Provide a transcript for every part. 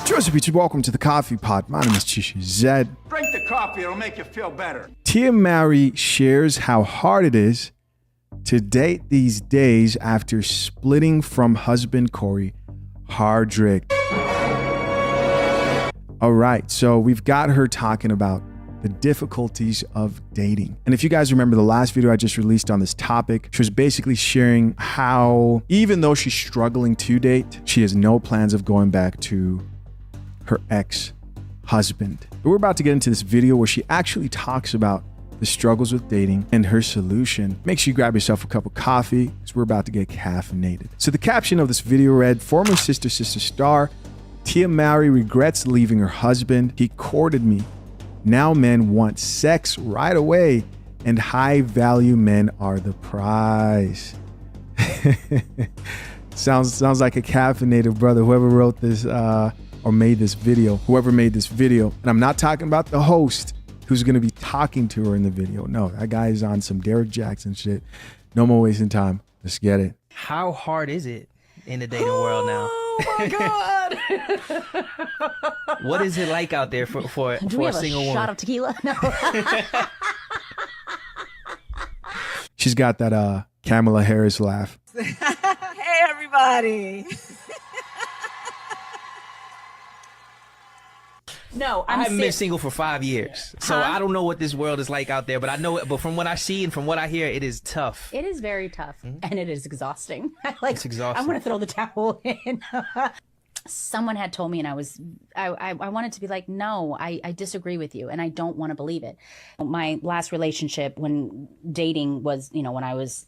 Joseph Beach, welcome to the Coffee Pod. My name is Chishu Zed. Drink the coffee, it'll make you feel better. Tia Mowry shares how hard it is to date these days after splitting from husband Corey Hardrick. All right, so we've got her talking about the difficulties of dating. And if you guys remember the last video I just released on this topic, she was basically sharing how even though she's struggling to date, she has no plans of going back to her ex-husband. But we're about to get into this video where she actually talks about the struggles with dating and her solution. Make sure you grab yourself a cup of coffee because we're about to get caffeinated. So the caption of this video read, former Sister star, Tia Mowry regrets leaving her husband. He courted me. Now men want sex right away and high value men are the prize. Sounds like a caffeinated brother, whoever wrote this or made this video, whoever made this video. And I'm not talking about the host who's going to be talking to her in the video. No, that guy is on some Derek Jackson shit. No more wasting time. Let's get it. How hard is it in the dating world now? Oh my God. What is it like out there for a single woman? Shot of tequila? No. She's got that Kamala Harris laugh. Hey, everybody. No, I've been single for 5 years, so I don't know what this world is like out there, but I know it. But from what I see and from what I hear, it is tough. It is very tough, and it is exhausting. It's exhausting. I want to throw the towel in. Someone had told me, and I wanted to be like, no, I disagree with you, and I don't want to believe it. My last relationship, when dating was, when I was,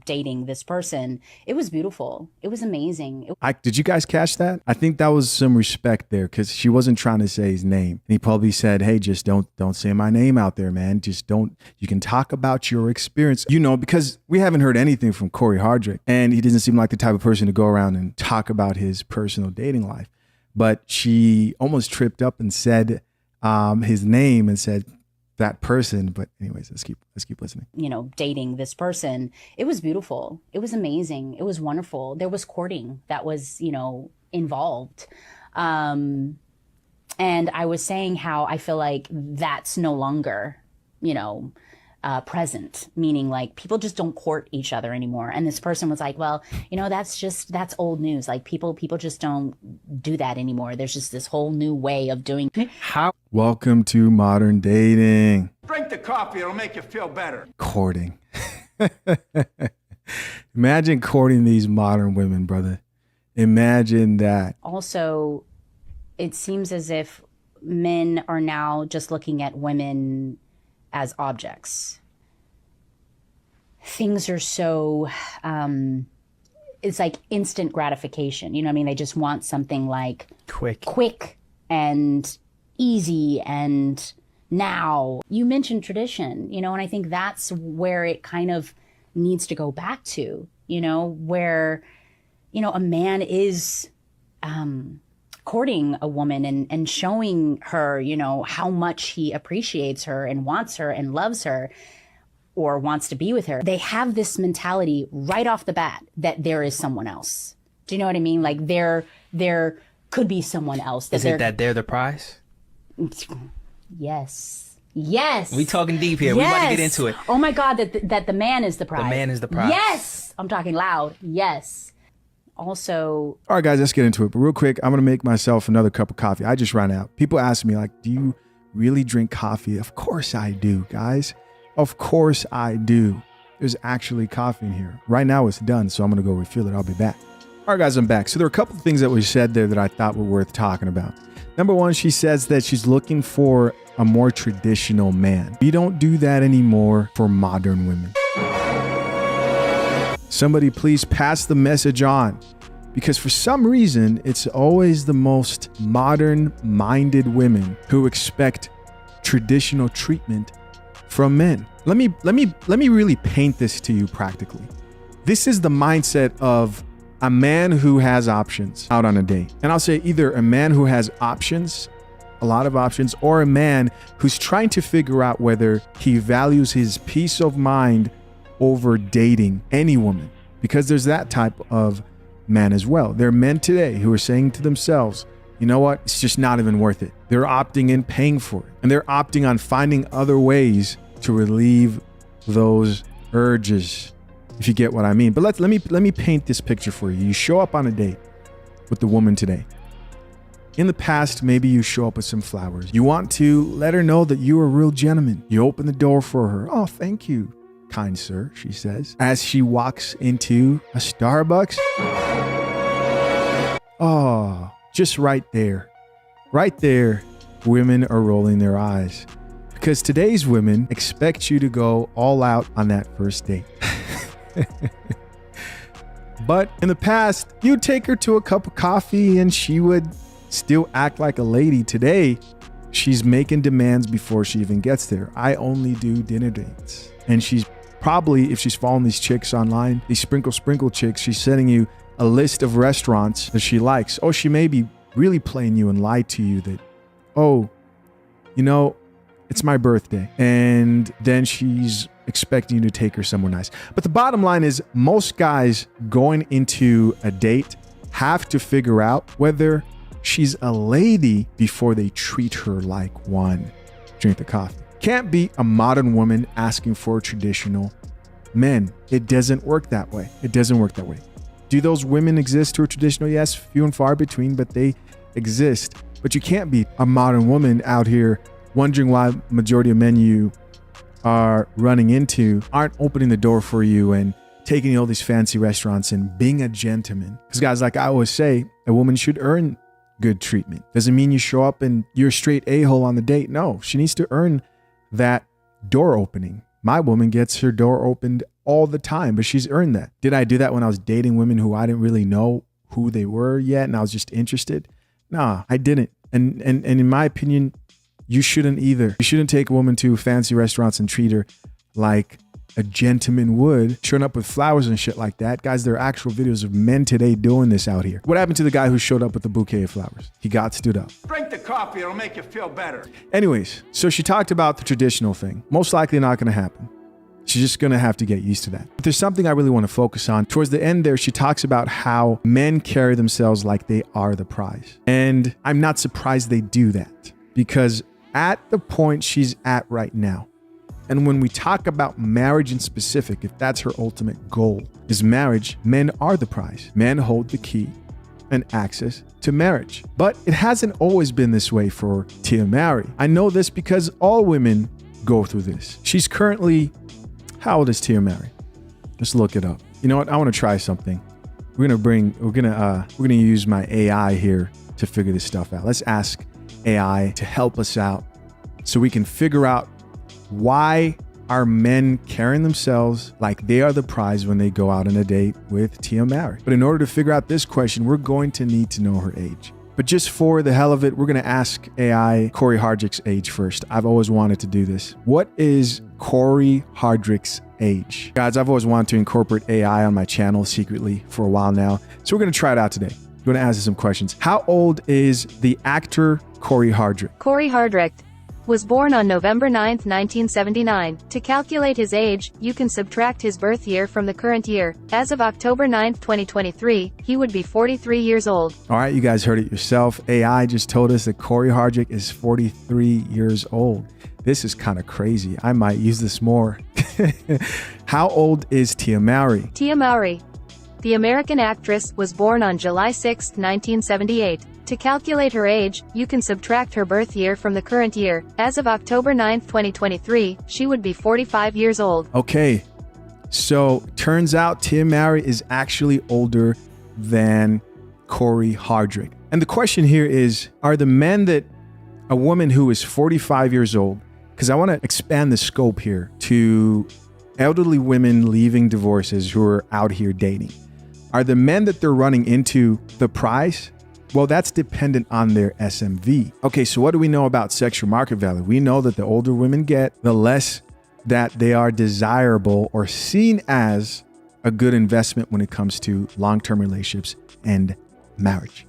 dating this person, it was beautiful. It was amazing. Did you guys catch that? I think that was some respect there because she wasn't trying to say his name. And he probably said, hey, just don't say my name out there, man. Just don't. You can talk about your experience, because we haven't heard anything from Corey Hardrick. And he doesn't seem like the type of person to go around and talk about his personal dating life. But she almost tripped up and said his name and said, that person. But anyways, let's keep listening. Dating this person, it was beautiful. It was amazing. It was wonderful. There was courting that was, involved. And I was saying how I feel like that's no longer, present, meaning like people just don't court each other anymore. And this person was like, well, that's old news. Like people just don't do that anymore. There's just this whole new way of doing it. Welcome to modern dating. Drink the coffee, it'll make you feel better. Courting. Imagine courting these modern women, brother. Imagine that. Also, it seems as if men are now just looking at women as objects. Things are so, it's like instant gratification. You know what I mean? They just want something like quick and easy and now. You mentioned tradition, and I think that's where it kind of needs to go back to, where, a man is courting a woman and showing her, how much he appreciates her and wants her and loves her or wants to be with her. They have this mentality right off the bat that there is someone else. Do you know what I mean? Like there could be someone else. Is it that they're the prize? Yes. We talking deep here. Yes. We about to get into it. Oh my God, that the man is the prize. The man is the prize. Yes. I'm talking loud. Yes. Also, all right, guys, let's get into it. But real quick, I'm going to make myself another cup of coffee. I just ran out. People ask me, like, do you really drink coffee? Of course I do, guys. Of course I do. There's actually coffee in here. Right now it's done, so I'm going to go refill it. I'll be back. All right, guys, I'm back. So there are a couple of things that were said there that I thought were worth talking about. Number one, she says that she's looking for a more traditional man. We don't do that anymore for modern women. Somebody please pass the message on, because for some reason, it's always the most modern-minded women who expect traditional treatment from men. Let me really paint this to you practically. This is the mindset of a man who has options out on a date. And I'll say either a man who has options, a lot of options, or a man who's trying to figure out whether he values his peace of mind over dating any woman, because there's that type of men as well. There are men today who are saying to themselves, you know what? It's just not even worth it. They're opting in, paying for it. And they're opting on finding other ways to relieve those urges, if you get what I mean. But let me paint this picture for you. You show up on a date with the woman today. In the past, maybe you show up with some flowers. You want to let her know that you're a real gentleman. You open the door for her. Oh, thank you, kind sir, she says, as she walks into a Starbucks. Oh, just right there, women are rolling their eyes because today's women expect you to go all out on that first date. But in the past, you'd take her to a cup of coffee and she would still act like a lady. Today, she's making demands before she even gets there. I only do dinner dates. And she's probably, if she's following these chicks online, these sprinkle chicks, she's sending you a list of restaurants that she likes. Oh, she may be really playing you and lie to you that, oh, you know, it's my birthday. And then she's expecting you to take her somewhere nice. But the bottom line is most guys going into a date have to figure out whether she's a lady before they treat her like one. Drink the coffee. Can't be a modern woman asking for traditional men. It doesn't work that way. Do those women exist who are traditional? Yes, few and far between, but they exist. But you can't be a modern woman out here wondering why majority of men you are running into aren't opening the door for you and taking you to all these fancy restaurants and being a gentleman. Because guys, like I always say, a woman should earn good treatment. Doesn't mean you show up and you're a straight a-hole on the date. No, she needs to earn that door opening. My woman gets her door opened all the time, but she's earned that. Did I do that when I was dating women who I didn't really know who they were yet and I was just interested? Nah, I didn't. And in my opinion, you shouldn't either. You shouldn't take a woman to fancy restaurants and treat her like a gentleman would, showing up with flowers and shit like that. Guys, there are actual videos of men today doing this out here. What happened to the guy who showed up with a bouquet of flowers? He got stood up. Drink the coffee, it'll make you feel better. Anyways, so she talked about the traditional thing. Most likely not going to happen. She's just going to have to get used to that. But there's something I really want to focus on. Towards the end there, she talks about how men carry themselves like they are the prize. And I'm not surprised they do that because at the point she's at right now, and when we talk about marriage in specific, if that's her ultimate goal is marriage, men are the prize. Men hold the key and access to marriage. But it hasn't always been this way for Tia Mowry. I know this because all women go through this. She's currently, how old is Tia Mowry? Let's look it up. You know what? I want to try something. We're gonna use my AI here to figure this stuff out. Let's ask AI to help us out so we can figure out why are men carrying themselves like they are the prize when they go out on a date with Tia Mowry. But in order to figure out this question, we're going to need to know her age. But just for the hell of it, we're going to ask AI Corey Hardrick's age first. I've always wanted to do this. What is Corey Hardrick's age? Guys, I've always wanted to incorporate AI on my channel secretly for a while now. So we're going to try it out today. We're going to ask you some questions. How old is the actor Corey Hardrick? Corey Hardrick was born on November 9, 1979. To calculate his age, you can subtract his birth year from the current year. As of October 9, 2023, he would be 43 years old. All right, you guys heard it yourself. AI just told us that Corey Hardrick is 43 years old. This is kind of crazy. I might use this more. How old is Tia Mowry? Tia Mowry, the American actress, was born on July 6, 1978. To calculate her age, you can subtract her birth year from the current year. As of October 9, 2023, she would be 45 years old. Okay, so turns out Tia Mowry is actually older than Corey Hardrick. And the question here is, are the men that a woman who is 45 years old, because I want to expand the scope here to elderly women leaving divorces who are out here dating, are the men that they're running into the prize? Well, that's dependent on their SMV. Okay, so what do we know about sexual market value? We know that the older women get, the less that they are desirable or seen as a good investment when it comes to long-term relationships and marriage.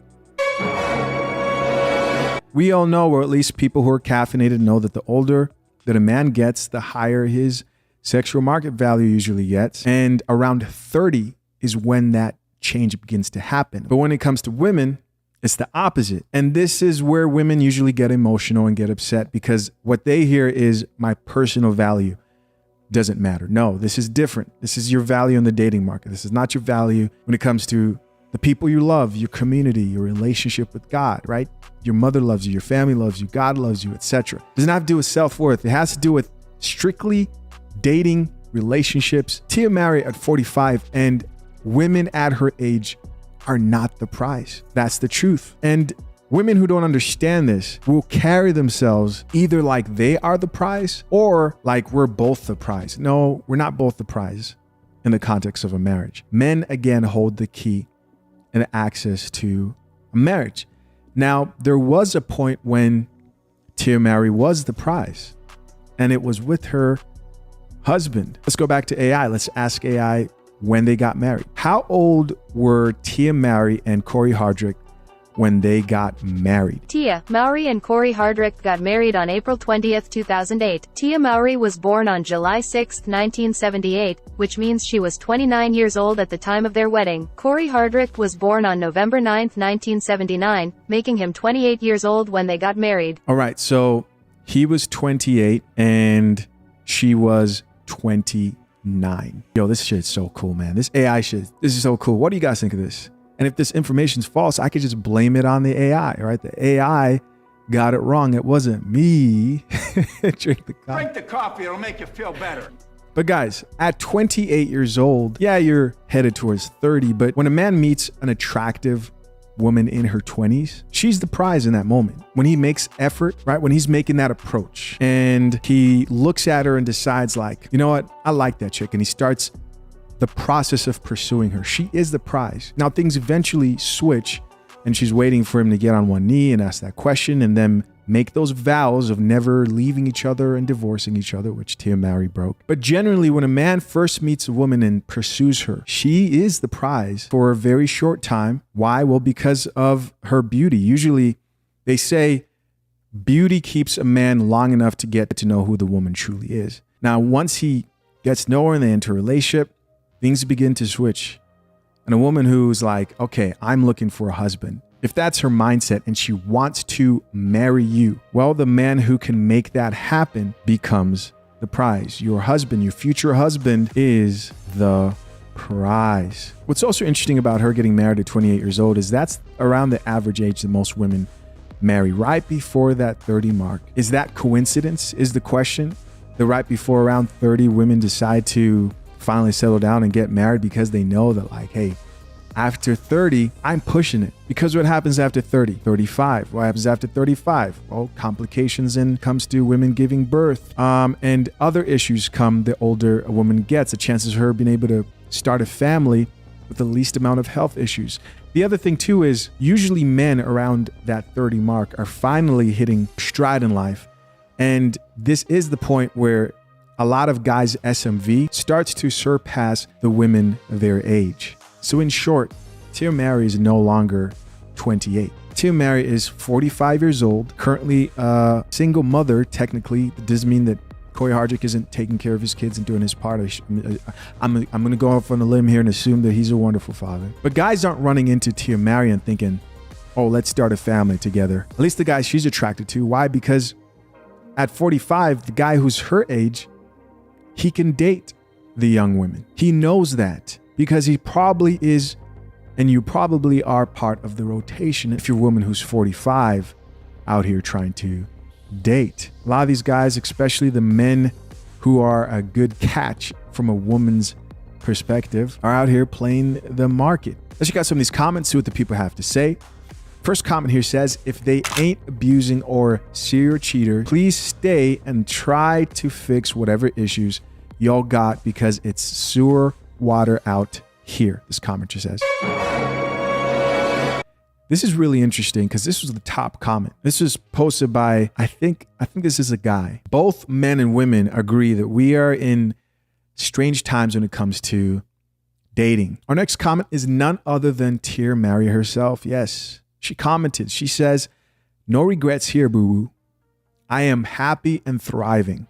We all know, or at least people who are caffeinated know, that the older that a man gets, the higher his sexual market value usually gets. And around 30 is when that change begins to happen. But when it comes to women, it's the opposite. And this is where women usually get emotional and get upset because what they hear is my personal value doesn't matter. No, this is different. This is your value in the dating market. This is not your value when it comes to the people you love, your community, your relationship with God, right? Your mother loves you, your family loves you, God loves you, etc. It doesn't have to do with self-worth. It has to do with strictly dating, relationships. Tia married at 45 and women at her age are not the prize. That's the truth. And women who don't understand this will carry themselves either like they are the prize or like we're both the prize. No, we're not both the prize in the context of a marriage. Men, again, hold the key and access to a marriage. Now, there was a point when Tia Mowry was the prize, and it was with her husband. Let's go back to AI. Let's ask AI when they got married. How old were Tia Mowry and Corey Hardrick when they got married? Tia Mowry and Corey Hardrick got married on April 20th, 2008. Tia Mowry was born on July 6, 1978, which means she was 29 years old at the time of their wedding. Corey Hardrick was born on November 9th, 1979, making him 28 years old when they got married. All right, so he was 28 and she was 29. Yo, this shit's so cool, man. This AI shit, this is so cool. What do you guys think of this? And if this information's false, I could just blame it on the AI, right? The AI got it wrong. It wasn't me. Drink the coffee, it'll make you feel better. But guys, at 28 years old, yeah, you're headed towards 30, but when a man meets an attractive woman in her 20s, she's the prize in that moment. When he makes effort, right? When he's making that approach and he looks at her and decides like, you know what? I like that chick. And he starts the process of pursuing her. She is the prize. Now things eventually switch and she's waiting for him to get on one knee and ask that question and then make those vows of never leaving each other and divorcing each other, which Tia Mowry broke. But generally, when a man first meets a woman and pursues her, she is the prize for a very short time. Why? Well, because of her beauty. Usually they say beauty keeps a man long enough to get to know who the woman truly is. Now, once he gets to know her and they enter a relationship, things begin to switch. And a woman who's like, okay, I'm looking for a husband. If that's her mindset and she wants to marry you, well, the man who can make that happen becomes the prize. Your husband, your future husband is the prize. What's also interesting about her getting married at 28 years old is that's around the average age that most women marry, right before that 30 mark. Is that coincidence is the question? That right before around 30, women decide to finally settle down and get married because they know that like, hey, after 30, I'm pushing it. Because what happens after 30? 35. What happens after 35? Well, complications and comes to women giving birth. And other issues come the older a woman gets. The chances of her being able to start a family with the least amount of health issues. The other thing too is usually men around that 30 mark are finally hitting stride in life. And this is the point where a lot of guys' SMV starts to surpass the women their age. So in short, Tia Mowry is no longer 28. Tia Mowry is 45 years old, currently a single mother. Technically, it doesn't mean that Corey Hardrick isn't taking care of his kids and doing his part. I'm going to go off on a limb here and assume that he's a wonderful father. But guys aren't running into Tia Mowry and thinking, oh, let's start a family together. At least the guy she's attracted to. Why? Because at 45, the guy who's her age, he can date the young women. He knows that because he probably is, and you probably are part of the rotation if you're a woman who's 45 out here trying to date. A lot of these guys, especially the men who are a good catch from a woman's perspective, are out here playing the market. Let's check out some of these comments, see what the people have to say. First comment here says, if they ain't abusing or serial cheater, please stay and try to fix whatever issues y'all got because it's sewer water out here. This commenter says. This is really interesting because this was the top comment. This was posted by, I think this is a guy. Both men and women agree that we are in strange times when it comes to dating. Our next comment is none other than Tia Mowry herself. Yes, she commented. She says, no regrets here, boo-boo. I am happy and thriving.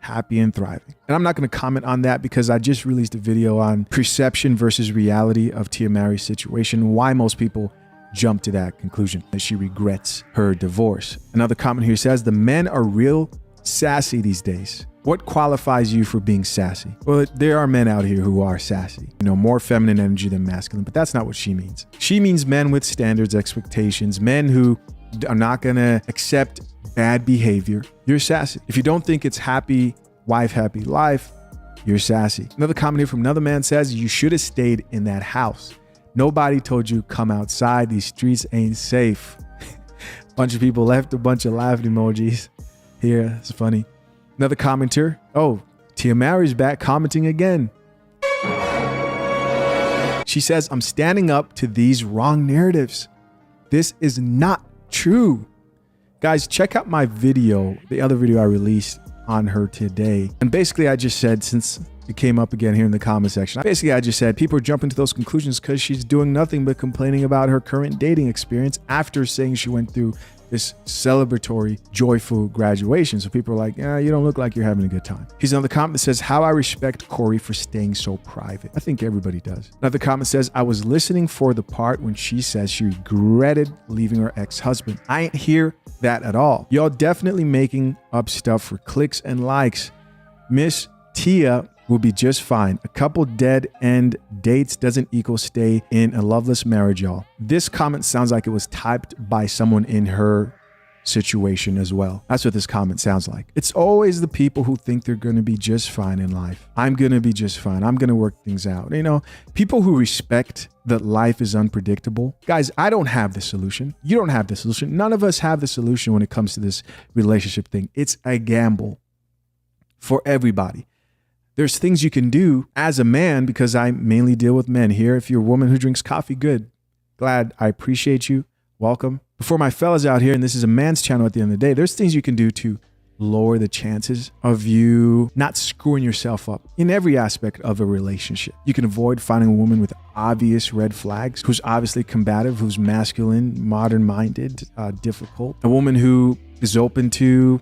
happy and thriving. And I'm not going to comment on that because I just released a video on perception versus reality of Tia Mary's situation, why most people jump to that conclusion, that she regrets her divorce. Another comment here says, the men are real sassy these days. What qualifies you for being sassy? Well, there are men out here who are sassy, more feminine energy than masculine, but that's not what she means. She means men with standards, expectations, men who are not going to accept bad behavior. You're sassy. If you don't think it's happy wife, happy life, you're sassy. Another comment here from another man says, you should have stayed in that house. Nobody told you come outside. These streets ain't safe. Bunch of people left a bunch of laughing emojis here. It's funny. Another commenter. Oh, Tia Mary's back commenting again. She says, I'm standing up to these wrong narratives. This is not true. Guys, check out my video, the other video I released on her today. And basically I just said, since it came up again here in the comment section, I just said people are jumping to those conclusions because she's doing nothing but complaining about her current dating experience after saying she went through this celebratory, joyful graduation. So people are like, yeah, you don't look like you're having a good time. Here's another comment that says, how I respect Corey for staying so private. I think everybody does. Another comment says, I was listening for the part when she says she regretted leaving her ex-husband. I ain't hear that at all. Y'all definitely making up stuff for clicks and likes. Miss Tia will be just fine. A couple dead end dates doesn't equal stay in a loveless marriage, y'all. This comment sounds like it was typed by someone in her situation as well. That's what this comment sounds like. It's always the people who think they're going to be just fine in life. I'm going to be just fine. I'm going to work things out. People who respect that life is unpredictable. Guys, I don't have the solution. You don't have the solution. None of us have the solution when it comes to this relationship thing. It's a gamble for everybody. There's things you can do as a man, because I mainly deal with men here. If you're a woman who drinks coffee, good. Glad. I appreciate you. Welcome. Before my fellas out here, and this is a man's channel at the end of the day, there's things you can do to lower the chances of you not screwing yourself up in every aspect of a relationship. You can avoid finding a woman with obvious red flags, who's obviously combative, who's masculine, modern-minded, difficult. A woman who is open to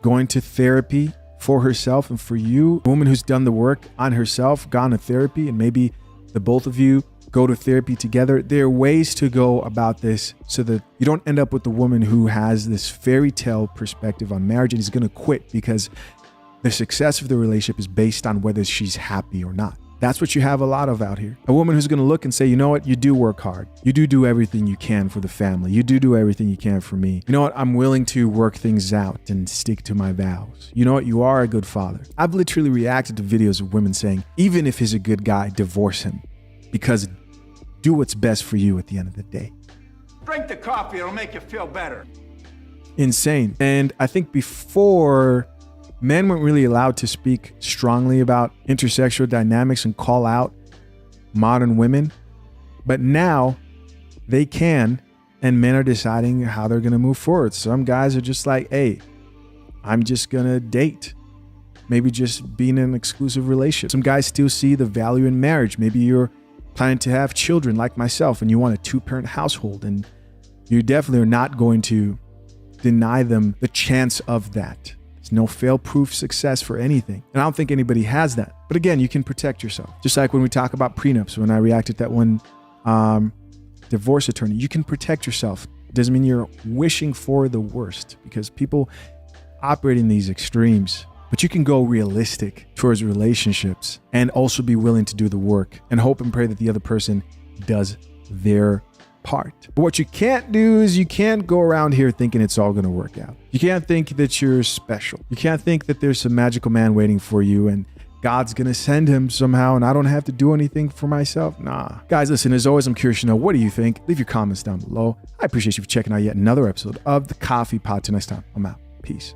going to therapy for herself and for you. A woman who's done the work on herself, gone to therapy, and maybe the both of you go to therapy together. There are ways to go about this so that you don't end up with the woman who has this fairy tale perspective on marriage and is going to quit because the success of the relationship is based on whether she's happy or not. That's what you have a lot of out here. A woman who's going to look and say, you know what? You do work hard. You do everything you can for the family. You do everything you can for me. You know what? I'm willing to work things out and stick to my vows. You know what? You are a good father. I've literally reacted to videos of women saying, even if he's a good guy, divorce him, because do what's best for you at the end of the day. Drink the coffee, it'll make you feel better. Insane. And I think before, men weren't really allowed to speak strongly about intersexual dynamics and call out modern women. But now they can, and men are deciding how they're going to move forward. Some guys are just like, hey, I'm just going to date. Maybe just be in an exclusive relationship. Some guys still see the value in marriage. Maybe you're planning to have children like myself and you want a two-parent household, and you definitely are not going to deny them the chance of that. There's no fail-proof success for anything. And I don't think anybody has that. But again, you can protect yourself. Just like when we talk about prenups, when I reacted to that one divorce attorney, you can protect yourself. It doesn't mean you're wishing for the worst, because people operate in these extremes. But you can go realistic towards relationships and also be willing to do the work and hope and pray that the other person does their part. But what you can't do is you can't go around here thinking it's all going to work out. You can't think that you're special. You can't think that there's some magical man waiting for you and God's going to send him somehow and I don't have to do anything for myself. Nah. Guys, listen, as always, I'm curious to know, what do you think? Leave your comments down below. I appreciate you for checking out yet another episode of The Coffee Pod. Till next time, I'm out. Peace.